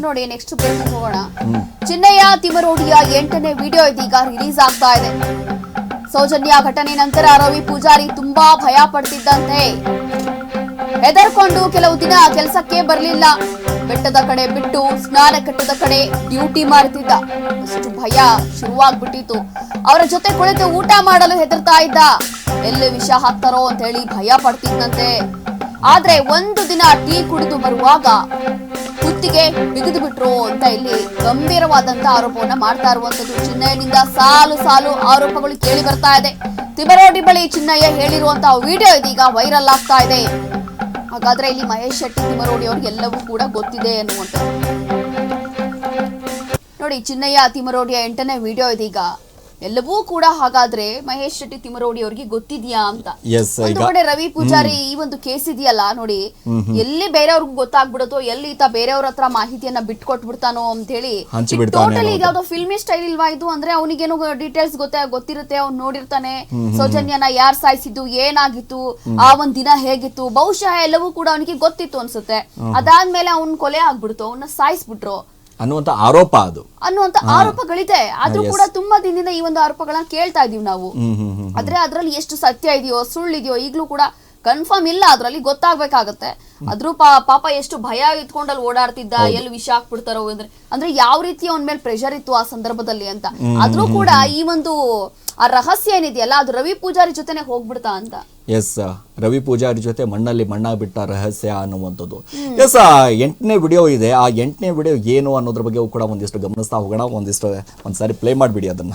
ನೋಡಿ next break ಹೋಗೋಣ. Chinnaiah ತಿಮರೋಡಿಯ 8ನೇ video ಇದೀಗ ರಿಲೀಸ್ ಆಗ್ತಾ ಇದೆ. ಸೌಜನ್ಯ ಘಟನೆ ನಂತರ ರವಿ ಪೂಜಾರಿ ತುಂಬಾ ಭಯ ಪಡ್ತಿದ್ದಂತೆ. ಹೆದರ್ಕೊಂಡು ಕೆಲವು ದಿನ ಕೆಲಸಕ್ಕೆ ಬರಲಿಲ್ಲ. ಬೆಟ್ಟದ ಕಡೆ ಬಿಟ್ಟು ಸ್ನಾನ ಕಟ್ಟದ ಕಡೆ ಡ್ಯೂಟಿ ಮಾಡ್ತಿದ್ದ. ಅಷ್ಟು ಭಯ ಶುರುವಾಗ್ಬಿಟ್ಟಿತ್ತು. ಅವರ ಜೊತೆ ಕುಳಿತು ಊಟ ಮಾಡಲು ಹೆದರ್ತಾ ಇದ್ದ. ಎಲ್ಲಿ ವಿಷ ಹಾಕ್ತಾರೋ ಅಂತ ಹೇಳಿ ಭಯ ಪಡ್ತಿದ್ದಂತೆ. ಆದ್ರೆ ಒಂದು ದಿನ ಟೀ ಕುಡಿದು ಬರುವಾಗ ಕುತ್ತಿಗೆ ಬಿಗಿದು ಬಿಟ್ರು ಅಂತ ಇಲ್ಲಿ ಗಂಭೀರವಾದಂತ ಆರೋಪವನ್ನ ಮಾಡ್ತಾ ಇರುವಂತದ್ದು. ಚಿನ್ನಯ್ಯನಿಂದ ಸಾಲು ಸಾಲು ಆರೋಪಗಳು ಕೇಳಿ ಬರ್ತಾ ಇದೆ. ತಿಮರೋಡಿ ಬಳಿ ಚಿನ್ನಯ್ಯ ಹೇಳಿರುವಂತಹ ವಿಡಿಯೋ ಇದೀಗ ವೈರಲ್ ಆಗ್ತಾ ಇದೆ. ಹಾಗಾದ್ರೆ ಇಲ್ಲಿ ಮಹೇಶ್ ಶೆಟ್ಟಿ ತಿಮರೋಡಿ ಅವ್ರಿಗೆ ಎಲ್ಲವೂ ಕೂಡ ಗೊತ್ತಿದೆ ಅನ್ನುವಂಥದ್ದು. ನೋಡಿ, ಚಿನ್ನಯ್ಯ ತಿಮರೋಡಿಯ 8ನೇ ವಿಡಿಯೋ ಇದೀಗ ಎಲ್ಲವೂ ಕೂಡ. ಹಾಗಾದ್ರೆ ಮಹೇಶ್ ಶೆಟ್ಟಿ ತಿಮರೋಡಿ ಅವ್ರಿಗೆ ಗೊತ್ತಿದ್ಯಾ ಅಂತ. ಒಂದು ಕಡೆ ರವಿ ಪೂಜಾರಿ ಈ ಒಂದು ಕೇಸ್ ಇದೆಯಲ್ಲ ನೋಡಿ, ಎಲ್ಲಿ ಬೇರೆಯವ್ರಿಗೆ ಗೊತ್ತಾಗ್ಬಿಡುತ್ತೋ, ಎಲ್ಲಿ ಈತ ಬೇರೆಯವ್ರ ಹತ್ರ ಮಾಹಿತಿಯನ್ನ ಬಿಟ್ಕೊಟ್ಬಿಡ್ತಾನೋ ಅಂತ ಹೇಳಿ ಟೋಟಲಿ ಯಾವ್ದೋ ಫಿಲ್ಮಿ ಸ್ಟೈಲ್ ಇಲ್ವಾ ಇದು? ಅಂದ್ರೆ ಅವನಿಗೇನು ಡೀಟೇಲ್ಸ್ ಗೊತ್ತಿರುತ್ತೆ, ಅವ್ನು ನೋಡಿರ್ತಾನೆ ಸೌಜನ್ಯನ ಯಾರ್ ಸಾಯಿಸಿದ್ದು, ಏನಾಗಿತ್ತು, ಆ ಒಂದ್ ದಿನ ಹೇಗಿತ್ತು, ಬಹುಶಃ ಎಲ್ಲವೂ ಕೂಡ ಅವನಿಗೆ ಗೊತ್ತಿತ್ತು ಅನ್ಸುತ್ತೆ. ಅದಾದ್ಮೇಲೆ ಅವ್ನ್ ಕೊಲೆ ಆಗ್ಬಿಡ್ತು, ಅವನ್ನ ಸಾಯಿಸ್ಬಿಟ್ರು ಅನ್ನುವಂತ ಆರೋಪ ಅದು ಅನ್ನುವಂತ ಆರೋಪಗಳಿದೆ. ಆದ್ರೂ ಕೂಡ ತುಂಬಾ ದಿನದಿಂದ ಈ ಒಂದು ಆರೋಪಗಳನ್ನ ಕೇಳ್ತಾ ಇದೀವಿ ನಾವು. ಆದ್ರೆ ಅದ್ರಲ್ಲಿ ಎಷ್ಟು ಸತ್ಯ ಇದೆಯೋ ಸುಳ್ಳಿದೆಯೋ ಈಗ್ಲೂ ಕೂಡ ಕನ್ಫರ್ಮ್ ಇಲ್ಲ. ಅದ್ರಲ್ಲಿ ಗೊತ್ತಾಗ್ಬೇಕಾಗತ್ತೆ. ಅದ್ರೂ ಪಾಪ ಎಷ್ಟು ಭಯ ಇಟ್ಕೊಂಡಲ್ಲಿ ಓಡಾಡ್ತಿದ್ದ, ಎಲ್ಲಿ ವಿಷ ಹಾಕ್ಬಿಡ್ತಾರೋ ಅಂದ್ರೆ ಯಾವ ರೀತಿ ಅವನ ಮೇಲೆ ಪ್ರೆಷರ್ ಇತ್ತು ಆ ಸಂದರ್ಭದಲ್ಲಿ ಅಂತ. ಆದ್ರೂ ಕೂಡ ಈ ಒಂದು ಆ ರಹಸ್ಯ ಏನಿದೆಯಲ್ಲ ಅದು ರವಿ ಪೂಜಾರಿ ಜೊತೆನೆ ಹೋಗ್ಬಿಡ್ತಾ ಅಂತ. ಎಸ್, ರವಿ ಪೂಜಾರಿ ಜೊತೆ ಮಣ್ಣಲ್ಲಿ ಮಣ್ಣಾಗ್ಬಿಟ್ಟ ರಹಸ್ಯ ಅನ್ನುವಂಥದ್ದು. ಎಸ್, 8ನೇ ವಿಡಿಯೋ ಇದೆ. ಆ 8ನೇ ವಿಡಿಯೋ ಏನು ಅನ್ನೋದ್ರ ಬಗ್ಗೆ ಕೂಡ ಒಂದಿಷ್ಟು ಗಮನಿಸ್ತಾ ಹೋಗೋಣ. ಒಂದ್ಸಾರಿ ಪ್ಲೇ ಮಾಡಿಬಿಡಿ ಅದನ್ನ.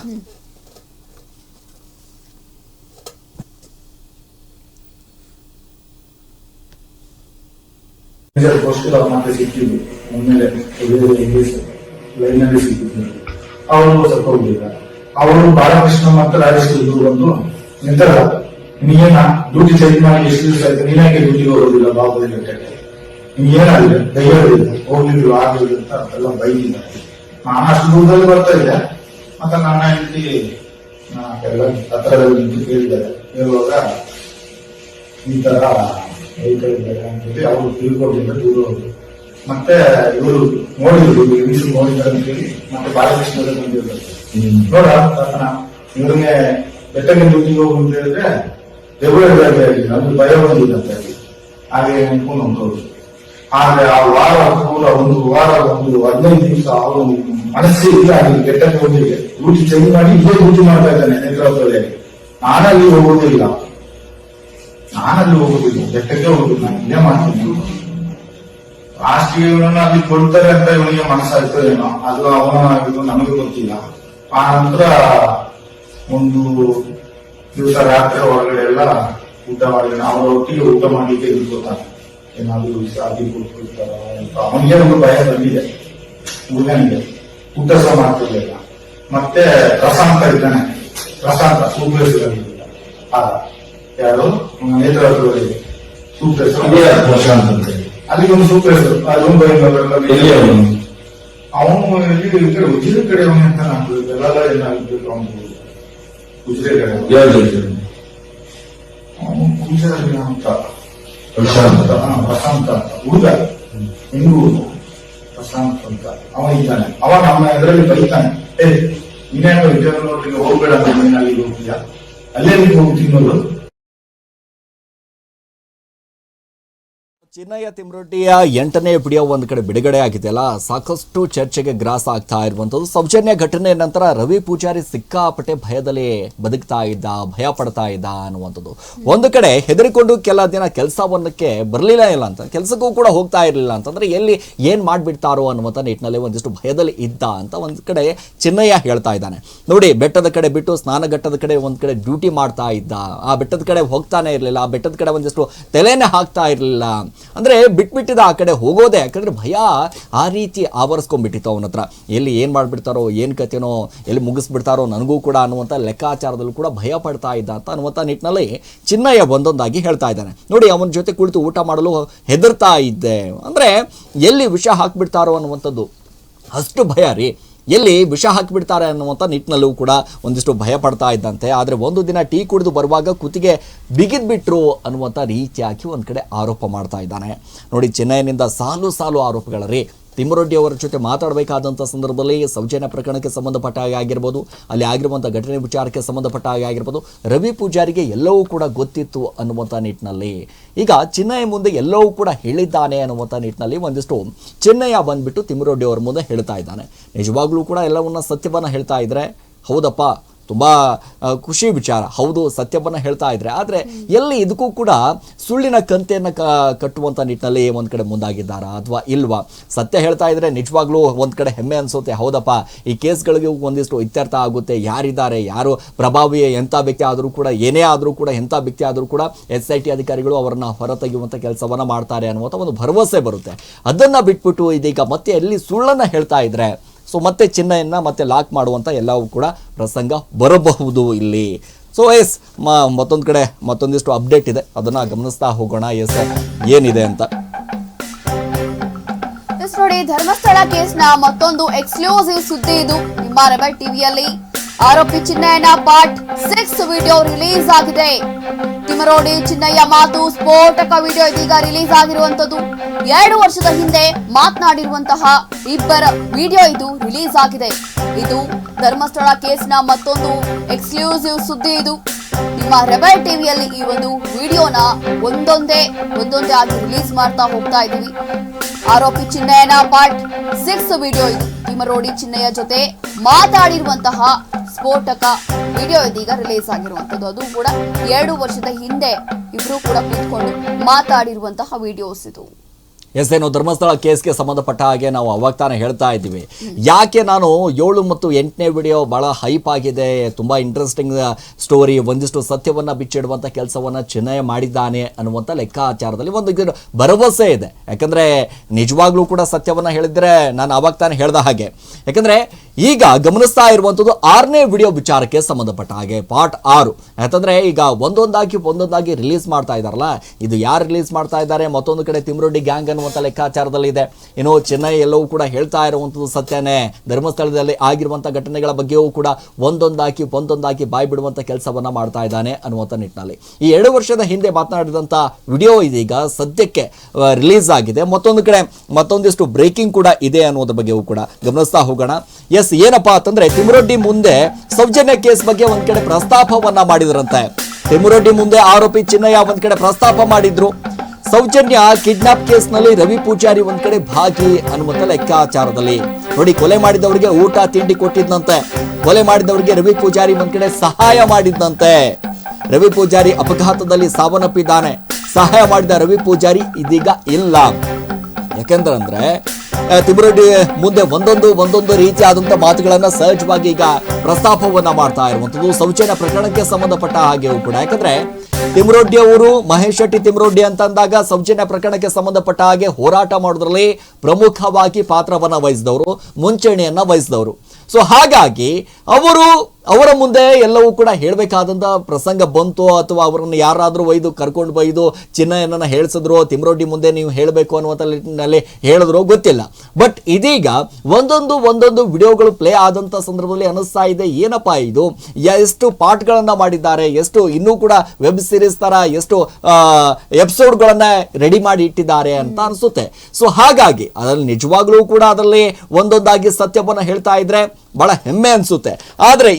ಅವರು ಸ್ವಲ್ಪ ಹೋಗಿಲ್ಲ. ಅವರು ಬಾಲಕೃಷ್ಣ ಮತ್ತು ರಾಜೇಶ್ ಬಂದು ನಿಂತರ ನೀನ ಡ್ಯೂಟಿ ಚೇಂಜ್ ಮಾಡಿ ಎಷ್ಟು ದಿವಸ ಆಯ್ತು, ನೀನಾಕೆ ಡ್ಯೂಟಿಗೆ ಹೋಗೋದಿಲ್ಲ ಬಾಬು ಗಂಟೆಗೆ, ನಿಮ್ಗೇನಾಗಿದೆ, ಧೈರ್ಯವಿಲ್ಲ, ಹೋಗ್ಲಿದ್ರು ಆಗಲಿಲ್ಲ ಅಂತ ಎಲ್ಲ ಬೈದಿಲ್ಲ. ನಾನು ಅಷ್ಟು ದೂರದಲ್ಲಿ ಬರ್ತಾ ಇದ್ದೆ. ಮತ್ತೆ ನನ್ನ ಹೆಂಡತಿ ಎಲ್ಲ ಹತ್ರದಲ್ಲಿ ನಿಂತು ಕೇಳಿದ್ದಾರೆ. ಹೇಳುವಾಗ ಈ ತರ ಅಂತೇಳಿ ಅವರು ತಿಳ್ಕೊಂಡಿಲ್ಲ, ದೂರ ಹೋದ್ರು. ಮತ್ತೆ ಇವರು ನೋಡಿದ್ರು, ಇಂಗ್ಲೀಷ್ ನೋಡಿದ್ದಾರೆ ಅಂತ ಹೇಳಿ ಮತ್ತೆ ಬಾಲಕೃಷ್ಣ ಬಂದಿರ್ತಾರೆ. ನೋಡ ಇವ್ರಿಗೆ ಬೆಟ್ಟಗೆ ಡ್ಯೂಟಿಗೆ ಹೋಗು ಅಂತ ಹೇಳಿದ್ರೆ ರೆಗ್ಯುಲರ್ ಆಗಿ ಅದು ಭಯ ಬಂದಿಲ್ಲ ಅಂತ ಹೇಳಿ ಹಾಗೆ ಅನ್ಕೊಂಡು ಹೋದ್ರು. ಆದ್ರೆ ಆ ವಾರ ಪೂರ ಒಂದು 15 ದಿವಸ ಅವರು ಮನಸ್ಸಿಗೆ ಅಲ್ಲಿ ಬೆಟ್ಟಕ್ಕೆ ಹೋಗಿದ್ದೆ. ಡ್ಯೂಟಿ ಚೇಂಜ್ ಮಾಡಿ ಇಲ್ಲೇ ಡ್ಯೂಟಿ ಮಾಡ್ತಾ ಇದ್ದಾನೆ ನೇತ್ರಾವತಿಯಲ್ಲಿ. ನಾನಲ್ಲಿ ಹೋಗುದಿಲ್ಲ, ಬೆಟ್ಟಕ್ಕೆ ಹೋಗುದಿಲ್ಲ, ನಾನು ಇಲ್ಲೇ ಮಾಡ್ತೀನಿ. ಲಾಸ್ಟ್ಗೆ ಇವನನ್ನ ಅಲ್ಲಿ ಕೊಡ್ತಾರೆ ಅಂತ ಇವನಿಗೆ ಮನಸ್ಸಾಯ್ತು ಏನೋ, ಅದು ಅವನ ನಮಗೆ ಗೊತ್ತಿಲ್ಲ. ಆ ನಂತರ ಒಂದು ದಿವಸ ರಾತ್ರಿ ಹೊರಗಡೆ ಎಲ್ಲ ಊಟ ಮಾಡಿದ್ರೆ ಅವರ ಒಟ್ಟಿಗೆ ಊಟ ಮಾಡ್ಲಿಕ್ಕೆ ಇರ್ಬೋತಾನೆ. ಏನಾದ್ರು ಶಾದಿ ಕೊಟ್ಬಿಡ್ತಾರ ಅಂತ ಅವನಿಗೆ ಒಂದು ಭಯ ಬಂದಿದೆ. ಹುಡುಗನಿಗೆ ಊಟ ಸಹ ಮಾಡ್ತಿರ್ಲಿಲ್ಲ. ಮತ್ತೆ ಪ್ರಶಾಂತ ಇದ್ದಾನೆ, ಪ್ರಶಾಂತ ಸೂಪರ್ವೈಸರ್ ಯಾರು ನೇತೃತ್ವದಲ್ಲಿ ಸೂಪರ್ವೈಸರ್ ಪ್ರಶಾಂತ್ ಅಂತ ಅಲ್ಲಿ ಒಂದು ಸೂಪರ್ವೈಸರ್ ಅವನು ಉಜಿರೆ ಕಡೆ ಅವನಂತ ಎಲ್ಲ ಏನಾಗ್ಬೇಕು, ಅವನು ಉಜಿರೆ ಕಡೆ ಅವನು ಪೂಜಾರಿ ಅಂತ ಪ್ರಶಾಂತ ಅಂತ ಹುಡುಗ, ಹೆಂಗು ಪ್ರಶಾಂತ್ ಅಂತ ಅವನಿದ್ದಾನೆ. ಅವ ನಮ್ಮ ಇದರಲ್ಲಿ ಬೈತಾನೆ, ನೀನೇನೋ ವಿದ್ಯಾರ್ಥಿ ನೋಡ್ಲಿಕ್ಕೆ ಹೋಗ್ಬೇಡ ಅಂತ ಅಲ್ಲಿಗೆ ಹೋಗ್ತೀಯಾ, ಅಲ್ಲೇ ಹೋಗಿ ತಿನ್ನೋದು. ಚಿನ್ನಯ್ಯ ತಿಮರೋಡಿಯ 8ನೇ ವಿಡಿಯೋ ಒಂದು ಕಡೆ ಬಿಡುಗಡೆ ಆಗಿದೆಯಲ್ಲ, ಸಾಕಷ್ಟು ಚರ್ಚೆಗೆ ಗ್ರಾಸ ಆಗ್ತಾ ಇರುವಂಥದ್ದು. ಸೌಜನ್ಯ ಘಟನೆ ನಂತರ ರವಿ ಪೂಜಾರಿ ಸಿಕ್ಕಾಪಟ್ಟೆ ಭಯದಲ್ಲಿ ಬದುಕ್ತಾ ಇದ್ದ, ಭಯ ಪಡ್ತಾ ಇದ್ದ ಅನ್ನುವಂಥದ್ದು. ಒಂದು ಕಡೆ ಹೆದರಿಕೊಂಡು ಕೆಲ ದಿನ ಕೆಲಸವನ್ನಕ್ಕೆ ಬರಲಿಲ್ಲ ಇಲ್ಲ ಅಂತ, ಕೆಲಸಕ್ಕೂ ಕೂಡ ಹೋಗ್ತಾ ಇರಲಿಲ್ಲ ಅಂತಂದ್ರೆ ಎಲ್ಲಿ ಏನ್ ಮಾಡ್ಬಿಡ್ತಾರೋ ಅನ್ನುವಂಥ ನಿಟ್ಟಿನಲ್ಲಿ ಒಂದಿಷ್ಟು ಭಯದಲ್ಲಿ ಇದ್ದ ಅಂತ ಒಂದು ಕಡೆ ಚಿನ್ನಯ್ಯ ಹೇಳ್ತಾ ಇದ್ದಾನೆ. ನೋಡಿ, ಬೆಟ್ಟದ ಕಡೆ ಬಿಟ್ಟು ಸ್ನಾನಘಟ್ಟದ ಕಡೆ ಒಂದ್ ಕಡೆ ಡ್ಯೂಟಿ ಮಾಡ್ತಾ ಇದ್ದ, ಆ ಬೆಟ್ಟದ ಕಡೆ ಹೋಗ್ತಾನೆ ಇರಲಿಲ್ಲ, ಆ ಬೆಟ್ಟದ ಕಡೆ ಒಂದಿಷ್ಟು ತಲೆನೇ ಹಾಕ್ತಾ ಇರಲಿಲ್ಲ. ಅಂದ್ರೆ ಬಿಟ್ಬಿಟ್ಟಿದ ಆ ಕಡೆ ಹೋಗೋದೆ, ಯಾಕಂದ್ರೆ ಭಯ ಆ ರೀತಿ ಆವರಿಸ್ಕೊಂಡ್ಬಿಟ್ಟಿತ್ತು ಅವನ ಹತ್ರ. ಎಲ್ಲಿ ಏನ್ ಮಾಡ್ಬಿಡ್ತಾರೋ, ಏನ್ ಕತೆನೋ, ಎಲ್ಲಿ ಮುಗಿಸ್ಬಿಡ್ತಾರೋ ನನಗೂ ಕೂಡ ಅನ್ನುವಂಥ ಲೆಕ್ಕಾಚಾರದಲ್ಲೂ ಕೂಡ ಭಯ ಪಡ್ತಾ ಇದ್ದ ಅಂತ ಅನ್ನುವಂಥ ನಿಟ್ಟಿನಲ್ಲಿ ಚಿನ್ನಯ್ಯ ಒಂದೊಂದಾಗಿ ಹೇಳ್ತಾ ಇದ್ದಾನೆ. ನೋಡಿ, ಅವನ ಜೊತೆ ಕುಳಿತು ಊಟ ಮಾಡಲು ಹೆದರ್ತಾ ಇದ್ದೆ, ಅಂದ್ರೆ ಎಲ್ಲಿ ವಿಷ ಹಾಕ್ಬಿಡ್ತಾರೋ ಅನ್ನುವಂಥದ್ದು ಅಷ್ಟು ಭಯ ರೀ. ಎಲ್ಲಿ ವಿಷ ಹಾಕಿಬಿಡ್ತಾರೆ ಅನ್ನುವಂಥ ನಿಟ್ಟಿನಲ್ಲೂ ಕೂಡ ಒಂದಿಷ್ಟು ಭಯ ಪಡ್ತಾ ಇದ್ದಂತೆ. ಆದರೆ ಒಂದು ದಿನ ಟೀ ಕುಡಿದು ಬರುವಾಗ ಕುತ್ತಿಗೆ ಬಿಗಿದ್ಬಿಟ್ರು ಅನ್ನುವಂಥ ರೀತಿಯಾಗಿ ಒಂದು ಕಡೆ ಆರೋಪ ಮಾಡ್ತಾ ಇದ್ದಾನೆ. ನೋಡಿ, ಚೆನ್ನೈನಿಂದ ಸಾಲು ಸಾಲು ಆರೋಪಗಳ ರೀ. ತಿಮ್ಮರೊಡ್ಡಿ ಅವರ ಜೊತೆ ಮಾತಾಡಬೇಕಾದಂಥ ಸಂದರ್ಭದಲ್ಲಿ ಸೌಜನ್ಯ ಪ್ರಕರಣಕ್ಕೆ ಸಂಬಂಧಪಟ್ಟ ಹಾಗೆ ಆಗಿರ್ಬೋದು, ಅಲ್ಲಿ ಆಗಿರುವಂಥ ಘಟನೆ ವಿಚಾರಕ್ಕೆ ಸಂಬಂಧಪಟ್ಟ ಹಾಗೆ ಆಗಿರ್ಬೋದು, ರವಿ ಪೂಜಾರಿಗೆ ಎಲ್ಲವೂ ಕೂಡ ಗೊತ್ತಿತ್ತು ಅನ್ನುವಂಥ ನಿಟ್ಟಿನಲ್ಲಿ ಈಗ ಚಿನ್ನಯ್ಯ ಮುಂದೆ ಎಲ್ಲವೂ ಕೂಡ ಹೇಳಿದ್ದಾನೆ ಅನ್ನುವಂಥ ನಿಟ್ಟಿನಲ್ಲಿ ಒಂದಿಷ್ಟು ಚಿನ್ನಯ್ಯ ಬಂದ್ಬಿಟ್ಟು ತಿಮ್ಮರೊಡ್ಡಿ ಅವರ ಮುಂದೆ ಹೇಳ್ತಾ ಇದ್ದಾನೆ. ನಿಜವಾಗ್ಲೂ ಕೂಡ ಎಲ್ಲವನ್ನ ಸತ್ಯವನ್ನು ಹೇಳ್ತಾ ಇದ್ರೆ ಹೌದಪ್ಪ ತುಂಬ ಖುಷಿ ವಿಚಾರ, ಹೌದು ಸತ್ಯವನ್ನು ಹೇಳ್ತಾ ಇದ್ರೆ, ಆದರೆ ಎಲ್ಲಿ ಇದಕ್ಕೂ ಕೂಡ ಸುಳ್ಳಿನ ಕಂತೆಯನ್ನು ಕಟ್ಟುವಂಥ ನಿಟ್ಟಿನಲ್ಲಿ ಒಂದು ಕಡೆ ಮುಂದಾಗಿದ್ದಾರಾ ಅಥವಾ ಇಲ್ವಾ? ಸತ್ಯ ಹೇಳ್ತಾ ಇದ್ರೆ ನಿಜವಾಗ್ಲೂ ಒಂದು ಕಡೆ ಹೆಮ್ಮೆ ಅನಿಸುತ್ತೆ, ಹೌದಪ್ಪ ಈ ಕೇಸ್ಗಳಿಗೆ ಒಂದಿಷ್ಟು ಇತ್ಯರ್ಥ ಆಗುತ್ತೆ, ಯಾರಿದ್ದಾರೆ, ಯಾರು ಪ್ರಭಾವಿ, ಎಂಥ ವ್ಯಕ್ತಿ ಆದರೂ ಕೂಡ, ಏನೇ ಆದರೂ ಕೂಡ, ಎಂಥ ವ್ಯಕ್ತಿ ಆದರೂ ಕೂಡ SIT ಅಧಿಕಾರಿಗಳು ಅವರನ್ನು ಹೊರತೆಗೆಯುವಂಥ ಕೆಲಸವನ್ನು ಮಾಡ್ತಾರೆ ಅನ್ನುವಂಥ ಒಂದು ಭರವಸೆ ಬರುತ್ತೆ. ಅದನ್ನು ಬಿಟ್ಬಿಟ್ಟು ಇದೀಗ ಮತ್ತೆ ಎಲ್ಲಿ ಸುಳ್ಳನ್ನು ಹೇಳ್ತಾ ಇದ್ರೆ ಸೊ ಮತ್ತೆ ಚಿನ್ನಯನ್ನ ಮತ್ತೆ ಲಾಕ್ ಮಾಡುವಂಥ ಎಲ್ಲವೂ ಕೂಡ ಪ್ರಸಂಗ ಬರಬಹುದು ಇಲ್ಲಿ. ಸೊ ಮತ್ತೊಂದು ಕಡೆ ಮತ್ತೊಂದಿಷ್ಟು ಅಪ್ಡೇಟ್ ಇದೆ, ಅದನ್ನ ಗಮನಿಸ್ತಾ ಹೋಗೋಣ ಏನಿದೆ ಅಂತ. ನೋಡಿ, ಧರ್ಮಸ್ಥಳ ಕೇಸ್ನ ಮತ್ತೊಂದು ಎಕ್ಸ್ಕ್ಲೂಸಿವ್ ಸುದ್ದಿ ಇದು. ನಿಮ್ಮ ರೆಬೆಲ್ ಟಿವಿಯಲ್ಲಿ ಆರೋಪಿ ಚಿನ್ನಯ್ಯನ ಪಾರ್ಟ್ 6 ವಿಡಿಯೋ ರಿಲೀಸ್ ಆಗಿದೆ. ತಿಮ್ಮರೋಡಿ ಚಿನ್ನಯ್ಯ ಮಾತು ಸ್ಫೋಟಕ ವಿಡಿಯೋ ಇದೀಗ ರಿಲೀಸ್ ಆಗಿರುವಂತದ್ದು. 2 ವರ್ಷದ ಹಿಂದೆ ಮಾತನಾಡಿರುವಂತಹ ಇಬ್ಬರ ವಿಡಿಯೋ ಇದು ರಿಲೀಸ್ ಆಗಿದೆ. ಇದು ಧರ್ಮಸ್ಥಳ ಕೇಸ್ನ ಮತ್ತೊಂದು ಎಕ್ಸ್ಕ್ಲೂಸಿವ್ ಸುದ್ದಿ ಇದು. ನಿಮ್ಮ ರೆಬೆಲ್ ಟಿವಿಯಲ್ಲಿ ಈ ಒಂದು ವಿಡಿಯೋನ ಒಂದೊಂದೇ ಆಗಿ ರಿಲೀಸ್ ಮಾಡ್ತಾ ಹೋಗ್ತಾ ಇದೀವಿ. ಆರೋಪಿ ಚಿನ್ನಯ್ಯನ ಪಾರ್ಟ್ 6 ವಿಡಿಯೋ ಇದು. ತಿಮ್ಮರೋಡಿ ಚಿನ್ನಯ್ಯ ಜೊತೆ ಮಾತಾಡಿರುವಂತಹ ಸ್ಫೋಟಕ ವಿಡಿಯೋ ಇದೀಗ ರಿಲೀಸ್ ಆಗಿರುವಂತದ್ದು. ಅದು ಕೂಡ 2 ವರ್ಷದ ಹಿಂದೆ ಇಬ್ರು ಕೂಡ ಕೂತ್ಕೊಂಡು ಮಾತಾಡಿರುವಂತಹ ವಿಡಿಯೋಸ್ ಇದು. ಏನು ಧರ್ಮಸ್ಥಳ ಕೇಸ್ಗೆ ಸಂಬಂಧಪಟ್ಟ ಹಾಗೆ ನಾವು ಅವಾಗ ತಾನೇ ಹೇಳ್ತಾ ಇದ್ದೀವಿ, ಯಾಕೆ ನಾನು 7 ಮತ್ತು 8ನೇ ವಿಡಿಯೋ ಬಹಳ ಹೈಪ್ ಆಗಿದೆ, ತುಂಬ ಇಂಟ್ರೆಸ್ಟಿಂಗ್ ಸ್ಟೋರಿ, ಒಂದಿಷ್ಟು ಸತ್ಯವನ್ನು ಬಿಚ್ಚಿಡುವಂಥ ಕೆಲಸವನ್ನು ಚಿನ್ನಯ್ಯ ಮಾಡಿದ್ದಾನೆ ಅನ್ನುವಂಥ ಲೆಕ್ಕಾಚಾರದಲ್ಲಿ ಒಂದು ಭರವಸೆ ಇದೆ. ಯಾಕಂದರೆ ನಿಜವಾಗ್ಲೂ ಕೂಡ ಸತ್ಯವನ್ನು ಹೇಳಿದ್ರೆ ನಾನು ಅವಾಗ ತಾನೇ ಹೇಳ್ದ ಹಾಗೆ. ಯಾಕಂದರೆ ಈಗ ಗಮನಿಸ್ತಾ ಇರುವಂಥದ್ದು 6ನೇ ವಿಡಿಯೋ ವಿಚಾರಕ್ಕೆ ಸಂಬಂಧಪಟ್ಟ ಹಾಗೆ ಪಾರ್ಟ್ 6. ಯಾಕಂದರೆ ಈಗ ಒಂದೊಂದಾಗಿ ರಿಲೀಸ್ ಮಾಡ್ತಾ ಇದ್ದಾರಲ್ಲ, ಇದು ಯಾರು ರಿಲೀಸ್ ಮಾಡ್ತಾ ಇದ್ದಾರೆ, ಮತ್ತೊಂದು ಕಡೆ ತಿಮ್ಮರೊಡ್ಡಿ ಗ್ಯಾಂಗ್ ಅನ್ನುವಂಥ ಲೆಕ್ಕಾಚಾರದಲ್ಲಿ ಇದೆ. ಇನ್ನು ಚಿನ್ನಯ್ಯ ಎಲ್ಲವೂ ಕೂಡ ಹೇಳ್ತಾ ಇರುವಂಥದ್ದು ಸತ್ಯನೇ, ಧರ್ಮಸ್ಥಳದಲ್ಲಿ ಆಗಿರುವಂಥ ಘಟನೆಗಳ ಬಗ್ಗೆಯೂ ಕೂಡ ಒಂದೊಂದಾಗಿ ಬಾಯಿ ಬಿಡುವಂಥ ಕೆಲಸವನ್ನ ಮಾಡ್ತಾ ಇದ್ದಾನೆ ಅನ್ನುವಂಥ ನಿಟ್ಟಿನಲ್ಲಿ ಈ 2 ವರ್ಷದ ಹಿಂದೆ ಮಾತನಾಡಿದಂಥ ವಿಡಿಯೋ ಇದೀಗ ಸದ್ಯಕ್ಕೆ ರಿಲೀಸ್ ಆಗಿದೆ. ಮತ್ತೊಂದು ಕಡೆ ಮತ್ತೊಂದಿಷ್ಟು ಬ್ರೇಕಿಂಗ್ ಕೂಡ ಇದೆ ಅನ್ನೋದ್ರ ಬಗ್ಗೆಯೂ ಕೂಡ ಗಮನಿಸ್ತಾ ಹೋಗೋಣ. ಏನಪ್ಪಾ ಅಂತಂದ್ರೆ ತಿಮ್ಮರೊಡ್ಡಿ ಮುಂದೆ ಸೌಜನ್ಯ ಕೇಸ್ ಬಗ್ಗೆ ಒಂದ್ ಕಡೆ ಪ್ರಸ್ತಾಪವನ್ನ ಮಾಡಿದ್ರಂತೆ. ತಿಮ್ಮರೊಡ್ಡಿ ಮುಂದೆ ಆರೋಪಿ ಚಿನ್ನಯ್ಯ ಒಂದ್ ಕಡೆ ಪ್ರಸ್ತಾಪ ಮಾಡಿದ್ರು. ಸೌಜನ್ಯ ಕಿಡ್ನಾಪ್ ಕೇಸ್ ನಲ್ಲಿ ರವಿ ಪೂಜಾರಿ ಒಂದ್ ಕಡೆ ಭಾಗಿ ಅನ್ನುವಂಥ ಲೆಕ್ಕಾಚಾರದಲ್ಲಿ ನೋಡಿ, ಕೊಲೆ ಮಾಡಿದವರಿಗೆ ಊಟ ತಿಂಡಿ ಕೊಟ್ಟಿದ್ದಂತೆ, ಕೊಲೆ ಮಾಡಿದವರಿಗೆ ರವಿ ಪೂಜಾರಿ ಒಂದ್ ಕಡೆ ಸಹಾಯ ಮಾಡಿದ್ದಂತೆ. ರವಿ ಪೂಜಾರಿ ಅಪಘಾತದಲ್ಲಿ ಸಾವನ್ನಪ್ಪಿದ್ದಾನೆ. ಸಹಾಯ ಮಾಡಿದ ರವಿ ಪೂಜಾರಿ ಇದೀಗ ಇಲ್ಲ. ಯಾಕೆಂದ್ರೆ ತಿಮ್ಮರೊಡ್ಡಿ ಮುಂದೆ ಒಂದೊಂದು ರೀತಿಯಾದಂಥ ಮಾತುಗಳನ್ನ ಸಹಜವಾಗಿ ಈಗ ಪ್ರಸ್ತಾಪವನ್ನ ಮಾಡ್ತಾ ಇರುವಂಥದ್ದು ಸೌಜನ್ಯ ಪ್ರಕರಣಕ್ಕೆ ಸಂಬಂಧಪಟ್ಟ ಹಾಗೆಯೂ ಕೂಡ. ಯಾಕಂದ್ರೆ ತಿಮ್ಮರೊಡ್ಡಿ ಅವರು ಮಹೇಶ್ ಶೆಟ್ಟಿ ತಿಮ್ಮರೊಡ್ಡಿ ಅಂತ ಅಂದಾಗ ಸೌಜನ್ಯ ಪ್ರಕರಣಕ್ಕೆ ಸಂಬಂಧಪಟ್ಟ ಹಾಗೆ ಹೋರಾಟ ಮಾಡೋದ್ರಲ್ಲಿ ಪ್ರಮುಖವಾಗಿ ಪಾತ್ರವನ್ನ ವಹಿಸಿದವರು, ಮುಂಚೂಣಿಯನ್ನ ವಹಿಸಿದವರು. ಸೊ ಹಾಗಾಗಿ ಅವರ ಮುಂದೆ ಎಲ್ಲವೂ ಕೂಡ ಹೇಳಬೇಕಾದಂಥ ಪ್ರಸಂಗ ಬಂತು, ಅಥವಾ ಅವರನ್ನು ಯಾರಾದರೂ ಕರ್ಕೊಂಡು ಬೈದು ಚಿನ್ನಯ್ಯನನ್ನ ಹೇಳಿಸಿದ್ರು, ತಿಮ್ಮರೊಡ್ಡಿ ಮುಂದೆ ನೀವು ಹೇಳಬೇಕು ಅನ್ನುವಂಥ ನಿಟ್ಟಿನಲ್ಲಿ ಹೇಳಿದ್ರು ಗೊತ್ತಿಲ್ಲ. ಬಟ್ ಇದೀಗ ಒಂದೊಂದು ವಿಡಿಯೋಗಳು ಪ್ಲೇ ಆದಂಥ ಸಂದರ್ಭದಲ್ಲಿ ಅನಿಸ್ತಾ ಇದೆ, ಏನಪ್ಪಾ ಇದು, ಎಷ್ಟು ಪಾರ್ಟ್ಗಳನ್ನ ಮಾಡಿದ್ದಾರೆ, ಎಷ್ಟು ಇನ್ನೂ ಕೂಡ ವೆಬ್ ಸೀರೀಸ್ ತರ ಎಷ್ಟು ಎಪಿಸೋಡ್ಗಳನ್ನ ರೆಡಿ ಮಾಡಿ ಇಟ್ಟಿದ್ದಾರೆ ಅಂತ ಅನಿಸುತ್ತೆ. ಸೊ ಹಾಗಾಗಿ ಅದರಲ್ಲಿ ನಿಜವಾಗ್ಲೂ ಕೂಡ ಅದರಲ್ಲಿ ಒಂದೊಂದಾಗಿ ಸತ್ಯವನ್ನ ಹೇಳ್ತಾ ಇದ್ರೆ ಬಹಳ ಹೆಮ್ಮೆ ಅನ್ಸುತ್ತೆ. ಆದ್ರೆ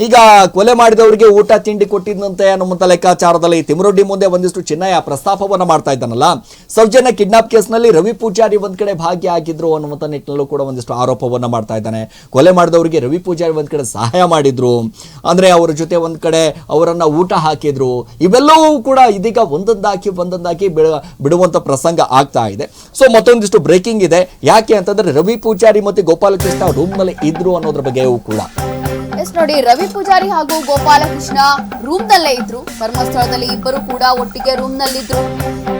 ಈಗ ಕೊಲೆ ಮಾಡಿದವರಿಗೆ ಊಟ ತಿಂಡಿ ಕೊಟ್ಟಿದ್ದಂತೆ ಅನ್ನುವಂಥ ಲೆಕ್ಕಾಚಾರದಲ್ಲಿ ತಿಮ್ಮರೊಡ್ಡಿ ಮುಂದೆ ಒಂದಿಷ್ಟು ಚಿನ್ನಯ್ಯ ಪ್ರಸ್ತಾಪವನ್ನ ಮಾಡ್ತಾ ಇದ್ದಾನಲ್ಲ, ಸೌಜನ್ಯ ಕಿಡ್ನಾಪ್ ಕೇಸ್ನಲ್ಲಿ ರವಿ ಪೂಜಾರಿ ಒಂದ್ ಕಡೆ ಭಾಗಿಯಾಗಿದ್ರು ಅನ್ನುವಂಥ ನಿಟ್ಟಿನಲ್ಲೂ ಕೂಡ ಒಂದಿಷ್ಟು ಆರೋಪವನ್ನ ಮಾಡ್ತಾ ಇದ್ದಾನೆ. ಕೊಲೆ ಮಾಡಿದವರಿಗೆ ರವಿ ಪೂಜಾರಿ ಒಂದ್ ಕಡೆ ಸಹಾಯ ಮಾಡಿದ್ರು, ಅಂದ್ರೆ ಅವರ ಜೊತೆ ಒಂದ್ ಕಡೆ ಅವರನ್ನ ಊಟ ಹಾಕಿದ್ರು. ಇವೆಲ್ಲವೂ ಕೂಡ ಇದೀಗ ಒಂದೊಂದಾಗಿ ಬಿಡುವಂತ ಪ್ರಸಂಗ ಆಗ್ತಾ ಇದೆ. ಸೊ ಮತ್ತೊಂದಿಷ್ಟು ಬ್ರೇಕಿಂಗ್ ಇದೆ. ಯಾಕೆ ಅಂತಂದ್ರೆ ರವಿ ಪೂಜಾರಿ ಮತ್ತೆ ಗೋಪಾಲಕೃಷ್ಣ ರೂಮ್ ನಲ್ಲಿ ಇದ್ರು ಅನ್ನೋದ್ರ ಬಗ್ಗೆಯೂ ಕೂಡ ನೋಡಿ, ರವಿ ಪೂಜಾರಿ ಹಾಗೂ ಗೋಪಾಲಕೃಷ್ಣ ರೂಮ್ ನಲ್ಲೇ ಇದ್ರು. ಧರ್ಮಸ್ಥಳದಲ್ಲಿ ಇಬ್ಬರು ಕೂಡ ಒಟ್ಟಿಗೆ ರೂಮ್ ನಲ್ಲಿದ್ರು.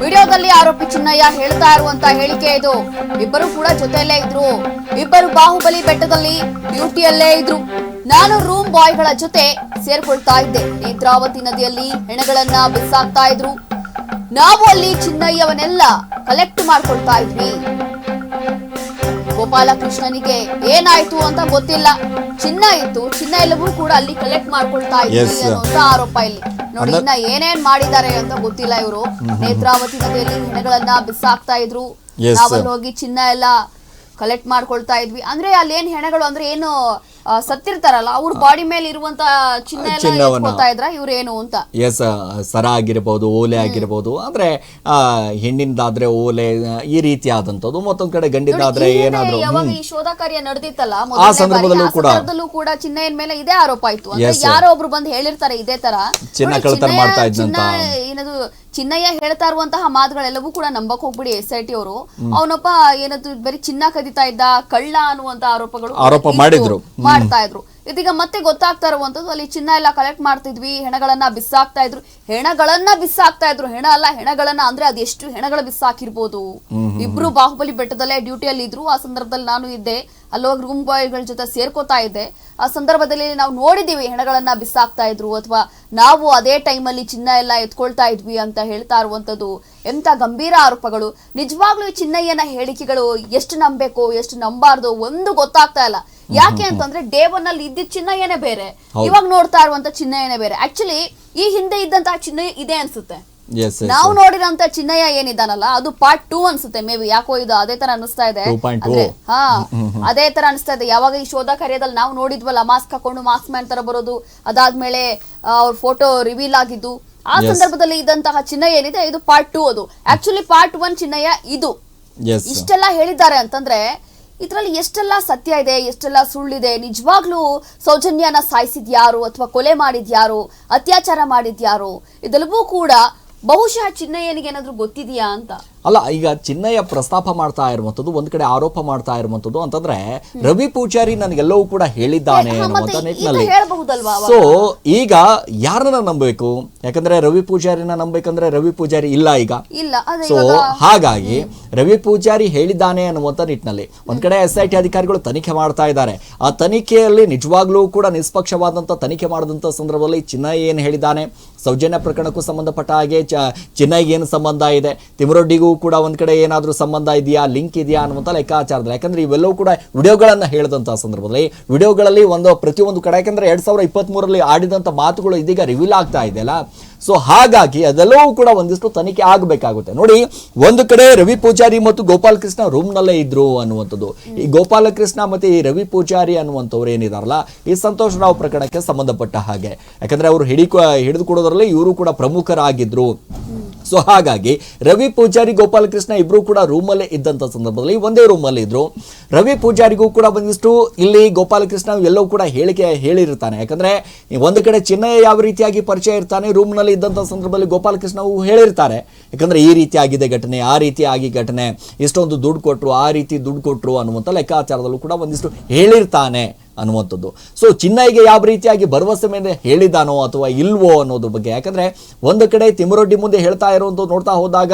ವಿಡಿಯೋದಲ್ಲಿ ಆರೋಪಿ ಚಿನ್ನಯ್ಯ ಹೇಳ್ತಾ ಇರುವಂತ ಹೇಳಿಕೆ ಇದು. ಇಬ್ಬರು ಕೂಡ ಜೊತೆಯಲ್ಲೇ ಇದ್ರು. ಇಬ್ಬರು ಬಾಹುಬಲಿ ಬೆಟ್ಟದಲ್ಲಿ ಡ್ಯೂಟಿಯಲ್ಲೇ ಇದ್ರು. ನಾನು ರೂಮ್ ಬಾಯ್ಗಳ ಜೊತೆ ಸೇರ್ಕೊಳ್ತಾ ಇದ್ದೆ. ನೇತ್ರಾವತಿ ನದಿಯಲ್ಲಿ ಹೆಣಗಳನ್ನ ಬಿಸಾಕ್ತಾ ಇದ್ರು. ನಾವು ಅಲ್ಲಿ ಚಿನ್ನಯ್ಯವನ್ನೆಲ್ಲ ಕಲೆಕ್ಟ್ ಮಾಡ್ಕೊಳ್ತಾ ಇದ್ವಿ. ಗೋಪಾಲಕೃಷ್ಣನಿಗೆ ಏನಾಯ್ತು ಅಂತ ಗೊತ್ತಿಲ್ಲ. ಚಿನ್ನ ಎಲ್ಲವೂ ಕೂಡ ಅಲ್ಲಿ ಕಲೆಕ್ಟ್ ಮಾಡ್ಕೊಳ್ತಾ ಇದ್ವಿ ಅನ್ನುವಂತ ಆರೋಪ ಇಲ್ಲಿ. ನೋಡಿ, ಇನ್ನ ಏನೇನ್ ಮಾಡಿದ್ದಾರೆ ಅಂತ ಗೊತ್ತಿಲ್ಲ. ಇವರು ನೇತ್ರಾವತಿ ನದಿಯಲ್ಲಿ ಹೆಣಗಳನ್ನ ಬಿಸಾಕ್ತಾ ಇದ್ರು. Yes, ನಾವಲ್ಲಿ ಹೋಗಿ ಚಿನ್ನ ಎಲ್ಲ ಕಲೆಕ್ಟ್ ಮಾಡ್ಕೊಳ್ತಾ ಇದ್ವಿ. ಅಂದ್ರೆ ಅಲ್ಲಿ ಏನ್ ಹೆಣಗಳು ಅಂದ್ರೆ ಏನು ಸತ್ತಿರ್ತಾರಲ್ಲ ಅವ್ರ ಬಾಡಿ ಮೇಲೆ ಇರುವಂತ ಚಿನ್ನ ಎಲ್ಲ ಎತ್ಕೊಳ್ತಾ ಇದ್ರ ಇವ್ರೇನು ಅಂತ. ಎಸ್, ಸರ ಆಗಿರ್ಬೋದು, ಓಲೆ ಆಗಿರ್ಬೋದು, ಅಂದ್ರೆ ಹೆಣ್ಣಿಂದಾದ್ರೆ ಓಲೆ, ಈ ರೀತಿಯಾದಂಥದ್ದು. ಮತ್ತೊಂದ್ ಕಡೆ ಗಂಡಿಂದಾದ್ರೆ ಏನಾದ್ರು ಯಾವಾಗ ಈ ಶೋಧ ಕಾರ್ಯ ನಡೆದಿತ್ತಲ್ಲ ಆ ಸಂದರ್ಭದಲ್ಲೂ ಕೂಡ ಚಿನ್ನಯ್ಯನ ಮೇಲೆ ಇದೇ ಆರೋಪ ಆಯ್ತು. ಅಂದ್ರೆ ಯಾರೋ ಒಬ್ರು ಬಂದು ಹೇಳಿರ್ತಾರೆ ಇದೇ ತರ ಚಿನ್ನ ಕಳ್ತನ ಮಾಡ್ತಾ ಇದ್ದಂತ. ಏನದು ಚಿನ್ನಯ್ಯ ಹೇಳ್ತಾ ಇರುವಂತಹ ಮಾತುಗಳೆಲ್ಲವೂ ಕೂಡ ನಂಬಕ್ ಹೋಗ್ಬಿಡಿ SIT ಅವರು. ಅವನೊಬ್ಬ ಏನದು ಬರೀ ಚಿನ್ನ ಕದಿತಾ ಇದ್ದ, ಕಳ್ಳ ಅನ್ನುವಂತ ಆರೋಪ ಮಾಡ್ತಾ ಇದ್ರು. ಇದೀಗ ಮತ್ತೆ ಗೊತ್ತಾಗ್ತಾ ಇರುವಂತದ್ದು ಅಲ್ಲಿ ಚಿನ್ನ ಎಲ್ಲ ಕಲೆಕ್ಟ್ ಮಾಡ್ತಿದ್ವಿ, ಹೆಣಗಳನ್ನ ಬಿಸಾಕ್ತಾ ಇದ್ರು. ಹೆಣ ಅಲ್ಲ, ಹೆಣಗಳನ್ನ ಅಂದ್ರೆ ಅದೆಷ್ಟು ಹೆಣಗಳ ಬಿಸಾಕಿರ್ಬೋದು. ಇಬ್ರು ಬಾಹುಬಲಿ ಬೆಟ್ಟದಲ್ಲೇ ಡ್ಯೂಟಿಯಲ್ಲಿ ಇದ್ರು. ಆ ಸಂದರ್ಭದಲ್ಲಿ ನಾನು ಇದ್ದೆ, ಅಲ್ಲೋಗಿ ರೂಮ್ ಬಾಯ್ಗಳ ಜೊತೆ ಸೇರ್ಕೋತಾ ಇದ್ದೆ. ಆ ಸಂದರ್ಭದಲ್ಲಿ ನಾವು ನೋಡಿದೀವಿ ಹೆಣಗಳನ್ನ ಬಿಸಾಕ್ತಾ ಇದ್ರು, ಅಥವಾ ನಾವು ಅದೇ ಟೈಮಲ್ಲಿ ಚಿನ್ನ ಎಲ್ಲ ಎತ್ಕೊಳ್ತಾ ಇದ್ವಿ ಅಂತ ಹೇಳ್ತಾ ಇರುವಂತದ್ದು. ಎಂತ ಗಂಭೀರ ಆರೋಪಗಳು. ನಿಜವಾಗ್ಲೂ ಚಿನ್ನಯ್ಯನ ಹೇಳಿಕೆಗಳು ಎಷ್ಟು ನಂಬಬೇಕು ಎಷ್ಟು ನಂಬಾರ್ದು ಒಂದು ಗೊತ್ತಾಗ್ತಾ ಇಲ್ಲ. ಯಾಕೆ ಅಂತಂದ್ರೆ ಡೇ 1 ಅಲ್ಲಿ ಇದ್ದಿದ್ದ ಚಿನ್ನಯ್ಯನೇ ಬೇರೆ, ಇವಾಗ ನೋಡ್ತಾ ಇರುವಂತ ಚಿನ್ನಯ್ಯನೇ ಬೇರೆ. ಆಕ್ಚುಲಿ ಈ ಹಿಂದೆ ಇದ್ದಂತಹ ಚಿನ್ನಯ್ಯ ಇದೆ ಅನ್ಸುತ್ತೆ. ನಾವು ನೋಡಿರೋಂತ ಚಿನ್ನಯ್ಯ ಏನಿದಾನಲ್ಲ ಅದು ಪಾರ್ಟ್ 2 ಅನ್ಸುತ್ತೆ ಮೇ ಬಿ. ಯಾಕೋ ಇದು ಅದೇ ತರ ಅನಿಸ್ತಾ ಇದೆ. ಅದೇ ತರ ಅನಿಸ್ತಾ ಇದೆ. ಯಾವಾಗ ಈ ಶೋಧ ಕಾರ್ಯದಲ್ಲಿ ನಾವು ನೋಡಿದ್ವಲ್ಲ, ಮಾಸ್ಕ್ ಹಾಕೊಂಡು ಮಾಸ್ಕ್ ಮ್ಯಾನ್ ತರ ಬರೋದು, ಅದಾದ್ಮೇಲೆ ಅವ್ರ ಫೋಟೋ ರಿವೀಲ್ ಆಗಿದ್ದು, ಆ ಸಂದರ್ಭದಲ್ಲಿ ಇದ್ದಂತಹ ಚಿನ್ನಯ್ಯ ಏನಿದೆ ಇದು ಪಾರ್ಟ್ 2. ಅದು ಆಕ್ಚುಲಿ ಪಾರ್ಟ್ 1 ಚಿನ್ನಯ್ಯ ಇದು. ಇಷ್ಟೆಲ್ಲ ಹೇಳಿದ್ದಾರೆ ಅಂತಂದ್ರೆ ಇದ್ರಲ್ಲಿ ಎಷ್ಟೆಲ್ಲ ಸತ್ಯ ಇದೆ, ಎಷ್ಟೆಲ್ಲ ಸುಳ್ಳಿದೆ. ನಿಜವಾಗ್ಲೂ ಸೌಜನ್ಯನ ಸಾಯಿಸಿದ್ಯಾರು ಅಥವಾ ಕೊಲೆ ಮಾಡಿದ್ಯಾರು, ಅತ್ಯಾಚಾರ ಮಾಡಿದ್ಯಾರು, ಇದೆಲ್ಲವೂ ಕೂಡ ಬಹುಶಃ ಚಿನ್ನಯ್ಯನಿಗೆ ಏನಾದ್ರು ಗೊತ್ತಿದೆಯಾ ಅಂತ. ಅಲ್ಲ, ಈಗ ಚಿನ್ನಯ್ಯ ಪ್ರಸ್ತಾಪ ಮಾಡ್ತಾ ಇರುವಂತದ್ದು, ಒಂದ್ ಕಡೆ ಆರೋಪ ಮಾಡ್ತಾ ಇರುವಂತದ್ದು ಅಂತಂದ್ರೆ ರವಿ ಪೂಜಾರಿ ನನಗೆಲ್ಲವೂ ಕೂಡ ಹೇಳಿದ್ದಾನೆ ಅನ್ನುವಂತ ನಿಟ್ಟಿನಲ್ಲಿ. ಸೊ ಈಗ ಯಾರನ್ನ ನಂಬಬೇಕು? ಯಾಕಂದ್ರೆ ರವಿ ಪೂಜಾರಿನ ನಂಬಬೇಕಂದ್ರೆ ರವಿ ಪೂಜಾರಿ ಇಲ್ಲ ಈಗ. ಸೊ ಹಾಗಾಗಿ ರವಿ ಪೂಜಾರಿ ಹೇಳಿದ್ದಾನೆ ಅನ್ನುವಂತ ನಿಟ್ಟಿನಲ್ಲಿ ಒಂದ್ ಕಡೆ SIT ಅಧಿಕಾರಿಗಳು ತನಿಖೆ ಮಾಡ್ತಾ ಇದ್ದಾರೆ. ಆ ತನಿಖೆಯಲ್ಲಿ ನಿಜವಾಗ್ಲೂ ಕೂಡ ನಿಷ್ಪಕ್ಷವಾದಂತ ತನಿಖೆ ಮಾಡಿದಂತ ಸಂದರ್ಭದಲ್ಲಿ ಚಿನ್ನಯ್ಯ ಏನ್ ಹೇಳಿದ್ದಾನೆ, ಸೌಜನ್ಯ ಪ್ರಕರಣಕ್ಕೂ ಸಂಬಂಧಪಟ್ಟ ಹಾಗೆ ಚಿನ್ನಯ್ಯ ಏನು ಸಂಬಂಧ ಇದೆ, ತಿಮರೊಡ್ಡಿಗೂ ಕೂಡ ಒಂದ್ ಕಡೆ ಏನಾದ್ರೂ ಸಂಬಂಧ ಇದೆಯಾ, ಲಿಂಕ್ ಇದೆಯಾ ಅನ್ನುವಂತ ಲೆಕ್ಕಾಚಾರದಲ್ಲಿ. ಯಾಕಂದ್ರೆ ಇವೆಲ್ಲವೂ ಕೂಡ ವಿಡಿಯೋಗಳನ್ನ ಹೇಳಿದಂತಹ ಸಂದರ್ಭದಲ್ಲಿ ವಿಡಿಯೋಗಳಲ್ಲಿ ಪ್ರತಿಯೊಂದು ಕಡೆ, ಯಾಕಂದ್ರೆ 2023 ಆಡಿದಂತ ಮಾತುಗಳು ಇದೀಗ ರಿವೀಲ್ ಆಗ್ತಾ ಇದೆಯಲ್ಲ. ಸೊ ಹಾಗಾಗಿ ಅದೆಲ್ಲವೂ ಕೂಡ ಒಂದಿಷ್ಟು ತನಿಖೆ ಆಗಬೇಕಾಗುತ್ತೆ. ನೋಡಿ, ಒಂದು ಕಡೆ ರವಿ ಪೂಜಾರಿ ಮತ್ತು ಗೋಪಾಲ್ ಕೃಷ್ಣ ರೂಮ್ ನಲ್ಲೇ ಇದ್ರು ಅನ್ನುವಂಥದ್ದು. ಈ ಗೋಪಾಲ ಕೃಷ್ಣ ಮತ್ತೆ ಈ ರವಿ ಪೂಜಾರಿ ಅನ್ನುವಂಥವ್ರು ಏನಿದಾರಲ್ಲ, ಈ ಸಂತೋಷ್ ರಾವ್ ಪ್ರಕರಣಕ್ಕೆ ಸಂಬಂಧಪಟ್ಟ ಹಾಗೆ, ಯಾಕಂದ್ರೆ ಅವರು ಹಿಡಿದುಕೊಡೋದ್ರಲ್ಲಿ ಇವರು ಕೂಡ ಪ್ರಮುಖರಾಗಿದ್ರು. ಸೊ ಹಾಗಾಗಿ ರವಿ ಪೂಜಾರಿ ಗೋಪಾಲ ಕೃಷ್ಣ ಇಬ್ರು ಕೂಡ ರೂಮಲ್ಲೇ ಇದ್ದಂತ ಸಂದರ್ಭದಲ್ಲಿ ಒಂದೇ ರೂಮಲ್ಲಿ ಇದ್ರು. ರವಿ ಪೂಜಾರಿಗೂ ಕೂಡ ಬಂದಿಷ್ಟು ಇಲ್ಲಿ ಗೋಪಾಲ ಕೃಷ್ಣ ಎಲ್ಲವೂ ಕೂಡ ಹೇಳಿರ್ತಾನೆ. ಯಾಕಂದ್ರೆ ಒಂದು ಕಡೆ ಚಿನ್ನಯ್ಯ ಯಾವ ರೀತಿಯಾಗಿ ಪರಿಚಯ ಇರ್ತಾನೆ, ರೂಮ್ ನಲ್ಲಿ ಇದ್ದಂತ ಸಂದರ್ಭದಲ್ಲಿ ಗೋಪಾಲ ಕೃಷ್ಣ ಹೇಳಿರ್ತಾರೆ. ಯಾಕಂದ್ರೆ ಈ ರೀತಿ ಆಗಿದೆ ಘಟನೆ, ಆ ರೀತಿಯಾಗಿ ಘಟನೆ, ಇಷ್ಟೊಂದು ದುಡ್ಡು ಕೊಟ್ರು, ಆ ರೀತಿ ದುಡ್ಡು ಕೊಟ್ರು ಅನ್ನುವಂಥ ಲೆಕ್ಕಾಚಾರದಲ್ಲೂ ಕೂಡ ಒಂದಿಷ್ಟು ಹೇಳಿರ್ತಾನೆ ಅನ್ನುವಂಥದ್ದು. ಸೊ ಚಿನ್ನಯ್ಯಗೆ ಯಾವ ರೀತಿಯಾಗಿ ಭರವಸೆ ಮೇಲೆ ಹೇಳಿದಾನೋ ಅಥವಾ ಇಲ್ವೋ ಅನ್ನೋದ್ರ ಬಗ್ಗೆ. ಯಾಕಂದ್ರೆ ಒಂದು ಕಡೆ ತಿಮರೊಡ್ಡಿ ಮುಂದೆ ಹೇಳ್ತಾ ಇರುವಂಥದ್ದು ನೋಡ್ತಾ ಹೋದಾಗ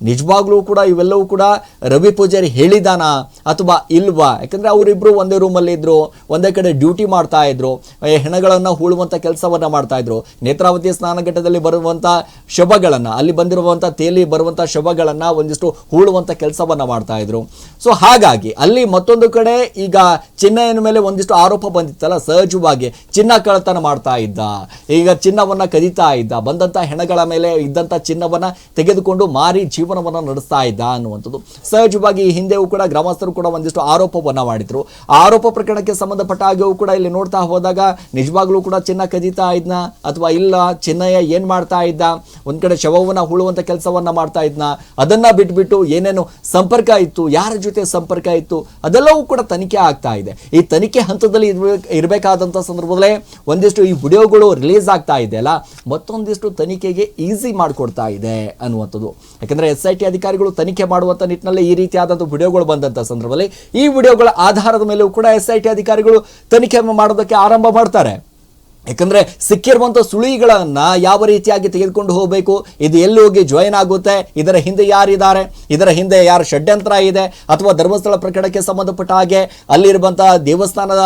ನಿಜವಾಗ್ಲೂ ಕೂಡ ಇವೆಲ್ಲವೂ ಕೂಡ ರವಿ ಪೂಜಾರಿ ಹೇಳಿದಾನ ಅಥವಾ ಇಲ್ವಾ? ಯಾಕಂದ್ರೆ ಅವರಿಬ್ರು ಒಂದೇ ರೂಮಲ್ಲಿ ಇದ್ರು, ಒಂದೇ ಕಡೆ ಡ್ಯೂಟಿ ಮಾಡ್ತಾ ಇದ್ರು, ಹೆಣಗಳನ್ನ ಹೂಳುವಂತ ಕೆಲಸವನ್ನ ಮಾಡ್ತಾ ಇದ್ರು. ನೇತ್ರಾವತಿ ಸ್ನಾನಘಟ್ಟದಲ್ಲಿ ಬರುವಂತ ಶವಗಳನ್ನ, ಅಲ್ಲಿ ಬಂದಿರುವಂತ ತೇಲಿ ಬರುವಂತ ಶವಗಳನ್ನ ಒಂದಿಷ್ಟು ಹೂಳುವಂತ ಕೆಲಸವನ್ನ ಮಾಡ್ತಾ ಇದ್ರು. ಸೊ ಹಾಗಾಗಿ ಅಲ್ಲಿ ಮತ್ತೊಂದು ಕಡೆ ಈಗ ಚಿನ್ನಯ್ಯನ ಮೇಲೆ ಒಂದಿಷ್ಟು ಆರೋಪ ಬಂದಿತ್ತಲ್ಲ, ಸಹಜವಾಗಿ ಚಿನ್ನ ಕಳ್ಳತನ ಮಾಡ್ತಾ ಇದ್ದ, ಈಗ ಚಿನ್ನವನ್ನ ಕದೀತಾ ಇದ್ದ, ಬಂದಂತ ಹೆಣಗಳ ಮೇಲೆ ಇದ್ದಂತ ಚಿನ್ನವನ್ನ ತೆಗೆದುಕೊಂಡು ಮಾರಿ ಜೀವನವನ್ನ ನಡೆಸ್ತಾ ಇದ್ದ ಅನ್ನುವಂಥದ್ದು. ಸಹಜವಾಗಿ ಈ ಹಿಂದೆಯೂ ಕೂಡ ಗ್ರಾಮಸ್ಥರು ಕೂಡ ಒಂದಿಷ್ಟು ಆರೋಪವನ್ನ ಮಾಡಿದ್ರು. ಆ ಆರೋಪ ಪ್ರಕರಣಕ್ಕೆ ಸಂಬಂಧಪಟ್ಟ ಹಾಗೆಯೂ ಕೂಡ ಇಲ್ಲಿ ನೋಡ್ತಾ ಹೋದಾಗ ನಿಜವಾಗ್ಲೂ ಕೂಡ ಚಿನ್ನ ಕದೀತಾ ಇದ್ನ ಅಥವಾ ಇಲ್ಲ, ಚಿನ್ನಯ್ಯ ಏನ್ ಮಾಡ್ತಾ ಇದ್ದ, ಒಂದ್ ಕಡೆ ಶವವನ್ನ ಹೂಳುವಂತ ಕೆಲಸವನ್ನ ಮಾಡ್ತಾ ಇದ್ನ, ಅದನ್ನ ಬಿಟ್ಬಿಟ್ಟು ಏನೇನು ಸಂಪರ್ಕ ಇತ್ತು, ಯಾರ ಜೊತೆ ಸಂಪರ್ಕ ಇತ್ತು, ಅದೆಲ್ಲವೂ ಕೂಡ ತನಿಖೆ ಆಗ್ತಾ ಇದೆ. ಈ ತನಿಖೆ ಹಂತದಲ್ಲಿ ಇರಬೇಕಾದಂತ ಸಂದರ್ಭದಲ್ಲೇ ಒಂದಿಷ್ಟು ಈ ವಿಡಿಯೋಗಳು ರಿಲೀಸ್ ಆಗ್ತಾ ಇದೆ ಅಲ್ಲ, ಮತ್ತೊಂದಿಷ್ಟು ತನಿಖೆಗೆ ಈಸಿ ಮಾಡಿಕೊಡ್ತಾ ಇದೆ ಅನ್ನುವಂಥದ್ದು. ಯಾಕಂದ್ರೆ SIT ಅಧಿಕಾರಿಗಳು ತನಿಖೆ ಮಾಡುವಂತ ನಿಟ್ಟಿನಲ್ಲಿ ಈ ರೀತಿಯಾದಂತಹ ವಿಡಿಯೋಗಳು ಬಂದಂತ ಸಂದರ್ಭದಲ್ಲಿ ಈ ವಿಡಿಯೋಗಳ ಆಧಾರದ ಮೇಲೂ ಕೂಡ SIT ಅಧಿಕಾರಿಗಳು ತನಿಖೆ ಮಾಡೋದಕ್ಕೆ ಆರಂಭ ಮಾಡ್ತಾರೆ. ಯಾಕಂದ್ರೆ ಸಿಕ್ಕಿರುವಂತ ಸುಳಿಗಳನ್ನ ಯಾವ ರೀತಿಯಾಗಿ ತೆಗೆದುಕೊಂಡು ಹೋಗಬೇಕು, ಇದು ಎಲ್ಲಿ ಹೋಗಿ ಜಾಯಿನ್ ಆಗುತ್ತೆ, ಇದರ ಹಿಂದೆ ಯಾರಿದ್ದಾರೆ, ಇದರ ಹಿಂದೆ ಯಾರ ಷಡ್ಯಂತ್ರ ಇದೆ, ಅಥವಾ ಧರ್ಮಸ್ಥಳ ಪ್ರಕರಣಕ್ಕೆ ಸಂಬಂಧಪಟ್ಟ ಹಾಗೆ ಅಲ್ಲಿರುವಂತಹ ದೇವಸ್ಥಾನದ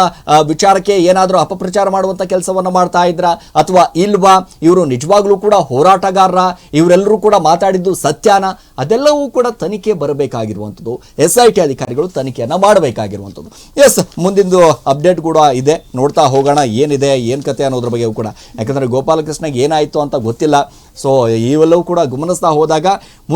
ವಿಚಾರಕ್ಕೆ ಏನಾದರೂ ಅಪಪ್ರಚಾರ ಮಾಡುವಂತ ಕೆಲಸವನ್ನ ಮಾಡ್ತಾ ಇದ್ರ ಅಥವಾ ಇಲ್ವಾ, ಇವರು ನಿಜವಾಗ್ಲೂ ಕೂಡ ಹೋರಾಟಗಾರರ, ಇವರೆಲ್ಲರೂ ಕೂಡ ಮಾತಾಡಿದ್ದು ಸತ್ಯನ, ಅದೆಲ್ಲವೂ ಕೂಡ ತನಿಖೆ ಬರಬೇಕಾಗಿರುವಂಥದ್ದು. SIT ಅಧಿಕಾರಿಗಳು ತನಿಖೆಯನ್ನ ಮಾಡಬೇಕಾಗಿರುವಂಥದ್ದು. ಎಸ್, ಮುಂದಿಂದು ಅಪ್ಡೇಟ್ ಕೂಡ ಇದೆ, ನೋಡ್ತಾ ಹೋಗೋಣ ಏನಿದೆ ಏನ್ ಕತೆ ಅನ್ನೋದ್ರ ಬಗ್ಗೆ ಕೂಡ. ಯಾಕಂದ್ರೆ ಗೋಪಾಲಕೃಷ್ಣಗೆ ಏನಾಯ್ತು ಅಂತ ಗೊತ್ತಿಲ್ಲ. ಸೊ ಇವೆಲ್ಲವೂ ಕೂಡ ಗಮನಿಸ್ತಾ ಹೋದಾಗ